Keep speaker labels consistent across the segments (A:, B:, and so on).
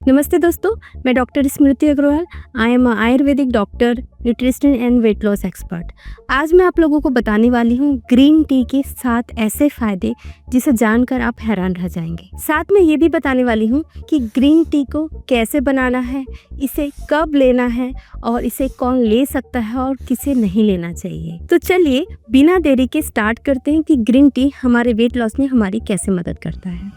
A: नमस्ते दोस्तों, मैं doctor Smriti Agarwal. I am ayurvedic doctor, nutrition and weight loss expert. आज मैं आप लोगों को बताने वाली हूँ ग्रीन टी के 7 ऐसे फ़ायदे जिसे जानकर आप हैरान रह जाएंगे। साथ में ये भी बताने वाली हूँ कि ग्रीन टी को कैसे बनाना है, इसे कब लेना है और इसे कौन ले सकता है और किसे नहीं लेना चाहिए। तो चलिए बिना देरी के स्टार्ट करते हैं कि ग्रीन टी हमारे वेट लॉस में हमारी कैसे मदद करता है।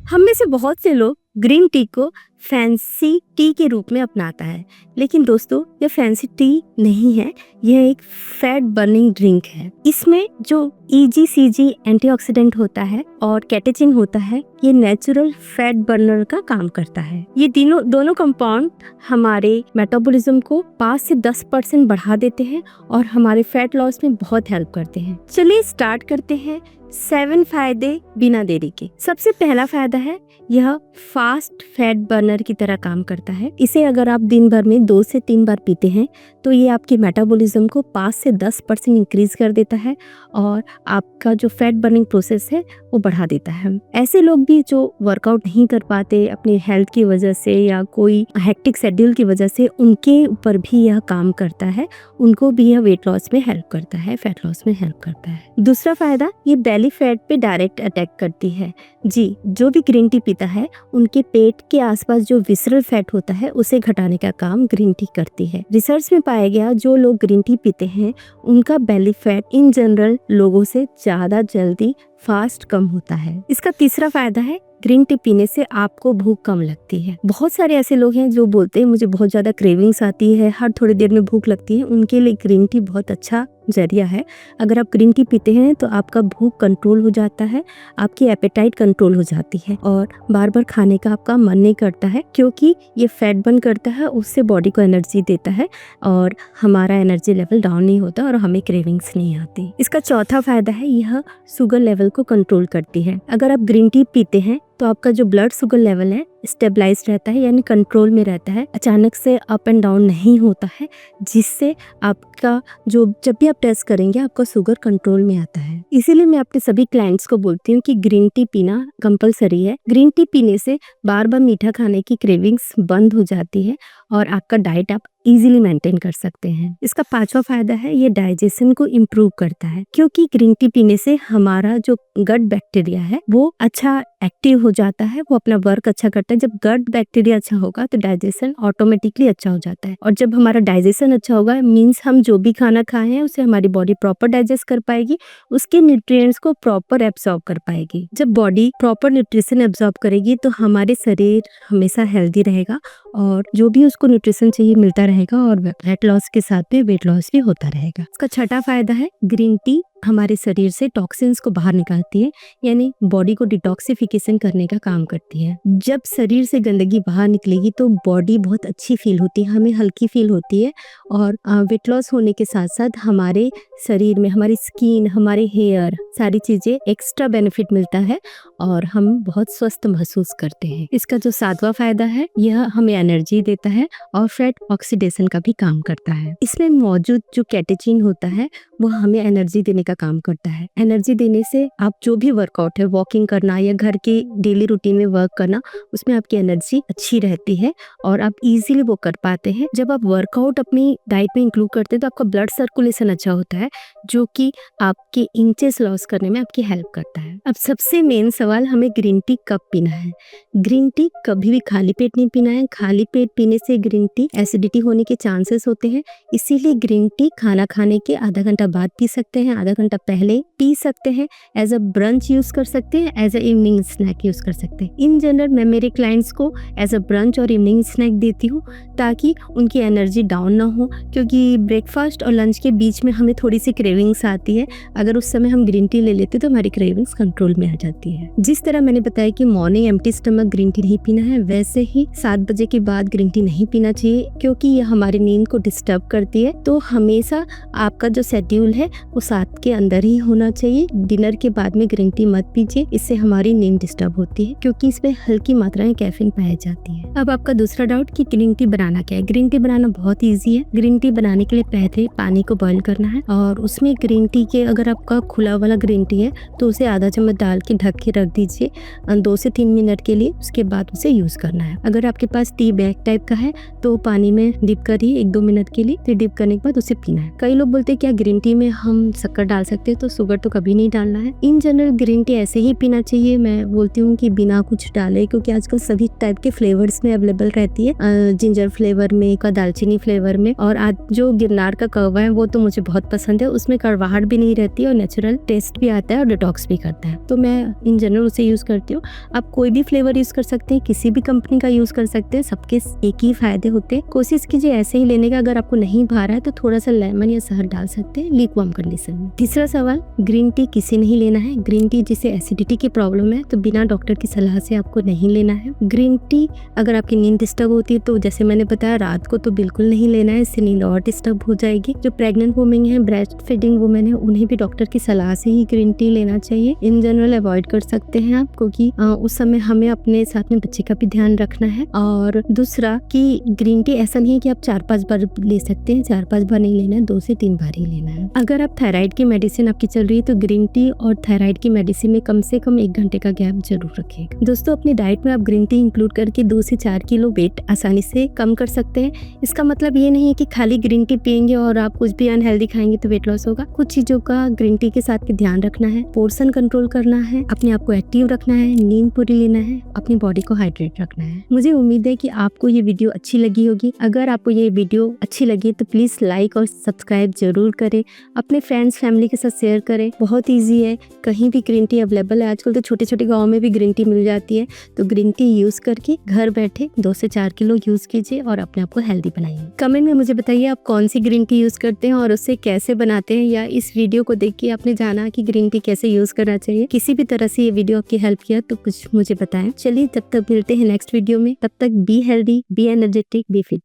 A: हम में से बहुत से लोग ग्रीन टी को फैंसी टी के रूप में अपनाता है, लेकिन दोस्तों यह फैंसी टी नहीं है, यह एक फैट बर्निंग ड्रिंक है। इसमें जो EGCG एंटीऑक्सीडेंट होता है और कैटेचिन होता है, ये नेचुरल फैट बर्नर का काम करता है। ये दोनों कंपाउंड हमारे मेटाबॉलिज्म को 5 से 10% बढ़ा देते हैं और हमारे फैट लॉस में बहुत हेल्प करते हैं। चलिए स्टार्ट करते हैं 7 फायदे बिना देरी के। सबसे पहला फायदा है यह फास्ट फैट बर्नर की तरह काम करता है। इसे अगर आप दिन भर में 2 से 3 बार पीते हैं तो ये आपके मेटाबॉलिज्म को 5 से 10% इंक्रीज कर देता है और आपका जो फैट बर्निंग प्रोसेस है वो बढ़ा देता है। ऐसे लोग भी जो वर्कआउट नहीं कर पाते अपनी हेल्थ की वजह से या कोई हेक्टिक शेड्यूल की वजह से, उनके ऊपर भी यह काम करता है। उनको भी यह वेट लॉस में हेल्प करता है, फैट लॉस में हेल्प करता है। दूसरा फायदा, ये बेली फैट पे डायरेक्ट अटैक करती है। जी, जो भी ग्रीन टी पीता है उनके पेट के आसपास जो विसरल फैट होता है उसे घटाने का काम ग्रीन टी करती है। रिसर्च में पाया गया जो लोग ग्रीन टी पीते हैं उनका बेली फैट इन जनरल लोगों से ज्यादा जल्दी फास्ट कम होता है। इसका तीसरा फायदा है ग्रीन टी पीने से आपको भूख कम लगती है। बहुत सारे ऐसे लोग हैं जो बोलते हैं मुझे बहुत ज्यादा क्रेविंग्स आती है, हर थोड़ी देर में भूख लगती है। उनके लिए ग्रीन टी बहुत अच्छा जरिया है। अगर आप ग्रीन टी पीते हैं तो आपका भूख कंट्रोल हो जाता है, आपकी एपेटाइट कंट्रोल हो जाती है और बार बार खाने का आपका मन नहीं करता है, क्योंकि ये फैट बर्न करता है, उससे बॉडी को एनर्जी देता है और हमारा एनर्जी लेवल डाउन नहीं होता और हमें क्रेविंग्स नहीं आती। इसका चौथा फायदा है यह शुगर लेवल को कंट्रोल करती है। अगर आप ग्रीन टी पीते हैं तो आपका जो ब्लड शुगर लेवल है स्टेबलाइज्ड रहता है, यानी कंट्रोल में रहता है, अचानक से अप एंड डाउन नहीं होता है, जिससे आपका जो जब भी आप टेस्ट करेंगे आपका शुगर कंट्रोल में आता है। इसीलिए मैं अपने सभी क्लाइंट्स को बोलती हूँ कि ग्रीन टी पीना कंपलसरी है। ग्रीन टी पीने से बार बार मीठा खाने की क्रेविंग्स बंद हो जाती है और आपका डाइट आप इजीली मेंटेन कर सकते हैं। इसका 5वां फायदा है ये डाइजेशन को इम्प्रूव करता है, क्योंकि ग्रीन टी पीने से हमारा जो गट बैक्टीरिया है वो अच्छा एक्टिव हो जाता है, वो अपना वर्क अच्छा करता है। जब गट बैक्टीरिया अच्छा होगा तो डाइजेशन ऑटोमेटिकली अच्छा हो जाता है और जब हमारा डाइजेशन अच्छा होगा मीन्स हम जो भी खाना खाए हैं उसे हमारी बॉडी प्रॉपर डाइजेस्ट कर पाएगी, उसके न्यूट्रिएंट्स को प्रॉपर एब्सॉर्ब कर पाएगी। जब बॉडी प्रॉपर न्यूट्रिशन एब्सॉर्ब करेगी तो हमारे शरीर हमेशा हेल्दी रहेगा और जो भी उसको न्यूट्रिशन चाहिए मिलता रहेगा और फैट लॉस के साथ में वेट लॉस भी होता रहेगा। इसका 6वां फायदा है ग्रीन टी हमारे शरीर से टॉक्सिन्स को बाहर निकालती है, यानी बॉडी को डिटॉक्सिफिकेशन करने का काम करती है। जब शरीर से गंदगी बाहर निकलेगी तो बॉडी बहुत अच्छी फील होती है, हमें हल्की फील होती है और वेट लॉस होने के साथ साथ हमारे शरीर में हमारी स्किन, हमारे हेयर, सारी चीजें एक्स्ट्रा बेनिफिट मिलता है और हम बहुत स्वस्थ महसूस करते हैं। इसका जो 7वां फायदा है यह हमें एनर्जी देता है और फैट ऑक्सीडेशन का भी काम करता है। इसमें मौजूद जो कैटेचिन होता है वो हमें एनर्जी देने का काम करता है। एनर्जी देने से आप जो भी वर्कआउट है, वॉकिंग करना या घर के डेली रूटीन में वर्क करना, उसमें आपकी एनर्जी अच्छी रहती है और आप इजीली वो कर पाते हैं। जब आप वर्कआउट अपनी डाइट में इंक्लूड करते हैं तो आपका ब्लड सर्कुलेशन अच्छा होता है, जो कि आपके इंचेस लॉस करने में आपकी हेल्प करता है। अब सबसे मेन सवाल, हमें ग्रीन टी कब पीना है? ग्रीन टी कभी भी खाली पेट नहीं पीना है। खाली पेट पीने से ग्रीन टी एसिडिटी होने के चांसेस होते हैं, इसीलिए ग्रीन टी खाना खाने के आधा घंटा बाद पी सकते हैं, आधा घंटा पहले पी सकते हैं, एज अ ब्रंच यूज कर सकते हैं, as a evening snack use कर सकते हैं। इन जनरल मैं मेरे क्लाइंट्स को एज अ ब्रंच और इवनिंग स्नैक देती हूँ ताकि उनकी एनर्जी डाउन ना हो, क्योंकि ब्रेकफास्ट और लंच के बीच में हमें थोड़ी सी क्रेविंग्स आती है। अगर उस समय हम ग्रीन टी ले लेते तो हमारी क्रेविंग्स कंट्रोल में आ जाती है। जिस तरह मैंने बताया कि morning empty stomach green tea नहीं पीना है, वैसे ही 7 बजे के बाद ग्रीन टी नहीं पीना चाहिए, क्योंकि यह हमारी नींद को डिस्टर्ब करती है। तो हमेशा आपका जो शेड्यूल है वो 7 के के अंदर ही होना चाहिए। डिनर के बाद में ग्रीन टी मत पीजिए, इससे हमारी नींद डिस्टर्ब होती है क्योंकि इसमें हल्की मात्रा में कैफीन पाई जाती है। अब आपका दूसरा डाउट कि ग्रीन टी बनाना क्या है। ग्रीन टी बनाना बहुत ईजी है। ग्रीन टी बनाने के लिए पहले पानी को बॉईल करना है और उसमें ग्रीन टी के, अगर आपका खुला वाला ग्रीन टी है तो उसे आधा चम्मच डाल के ढक के रख दीजिए 2 से 3 मिनट के लिए। उसके बाद उसे यूज करना है। अगर आपके पास टी बैग टाइप का है तो पानी में डिप करिए 1-2 मिनट के लिए, फिर डिप करने के बाद उसे पीना है। कई लोग बोलते हैं क्या ग्रीन टी में हम शक्कर डाल सकते हैं, तो शुगर तो कभी नहीं डालना है। इन जनरल ग्रीन टी ऐसे ही पीना चाहिए। मैं बोलती हूँ कि बिना कुछ डाले, क्योंकि आजकल सभी टाइप के फ्लेवर्स में अवेलेबल रहती है, जिंजर फ्लेवर में, दालचीनी फ्लेवर में, और आज जो गिरनार का कहवा है वो तो मुझे बहुत पसंद है। उसमें कड़वाहट भी नहीं रहती है और नेचुरल टेस्ट भी आता है और डिटॉक्स भी करता है, तो मैं इन जनरल उसे यूज करती हूँ। आप कोई भी फ्लेवर यूज कर सकते हैं, किसी भी कंपनी का यूज कर सकते हैं, सबके एक ही फायदे होते हैं। कोशिश कीजिए ऐसे ही लेने का। अगर आपको नहीं भा रहा है तो थोड़ा सा लेमन या शहद डाल सकते हैं लीकवार्म कंडीशन में। तीसरा सवाल, ग्रीन टी किसे नहीं लेना है। ग्रीन टी जिसे एसिडिटी की प्रॉब्लम है तो बिना डॉक्टर की सलाह से आपको नहीं लेना है। ग्रीन टी अगर आपकी नींद डिस्टर्ब होती है तो जैसे मैंने बताया रात को तो बिल्कुल नहीं लेना है, इससे नींद और डिस्टर्ब हो जाएगी। जो प्रेग्नेंट वुमेन है, ब्रेस्ट फीडिंग वुमेन है, उन्हें भी डॉक्टर की सलाह से ही ग्रीन टी लेना चाहिए। इन जनरल अवॉइड कर सकते हैं आप, क्योंकि उस समय हमें अपने साथ में बच्चे का भी ध्यान रखना है। और दूसरा कि ग्रीन टी ऐसा नहीं है कि आप 4-5 बार ले सकते हैं, 4-5 बार नहीं लेना है, 2 से 3 बार ही लेना है। अगर आप थायराइड की मेडिसिन आपकी चल रही है तो ग्रीन टी और थायराइड की मेडिसिन में कम से कम 1 घंटे का गैप जरूर रखिएगा। दोस्तों, अपनी डाइट में आप ग्रीन टी इंक्लूड करके 2 से 4 किलो वेट आसानी से कम कर सकते हैं। इसका मतलब ये नहीं है कि खाली ग्रीन टी पियेंगे और आप कुछ भी अनहेल्दी खाएंगे तो वेट लॉस होगा। कुछ चीजों का ग्रीन टी के साथ ध्यान रखना है, पोर्शन कंट्रोल करना है, अपने आप को एक्टिव रखना है, नींद पूरी लेना है, अपनी बॉडी को हाइड्रेट रखना है। मुझे उम्मीद है कि आपको ये वीडियो अच्छी लगी होगी। अगर आपको ये वीडियो अच्छी लगी तो प्लीज लाइक और सब्सक्राइब जरूर करें, अपने फ्रेंड्स फैमिली के साथ शेयर करें। बहुत ईजी है, कहीं भी ग्रीन टी अवेलेबल है। आजकल तो छोटे छोटे गाँव में भी ग्रीन टी मिल जाती है, तो ग्रीन टी यूज करके घर बैठे 2 से 4 किलो यूज कीजिए और अपने आप को हेल्दी बनाइए। कमेंट में मुझे बताइए आप कौन सी ग्रीन टी यूज करते हैं और उससे कैसे बनाते हैं, या इस वीडियो को देख के आपने जाना कि ग्रीन टी कैसे यूज करना चाहिए। किसी भी तरह से ये वीडियो आपकी हेल्प किया तो कुछ मुझे बताएं। चलिए तब तक मिलते हैं नेक्स्ट वीडियो में। तब तक be healthy, be energetic, be fit.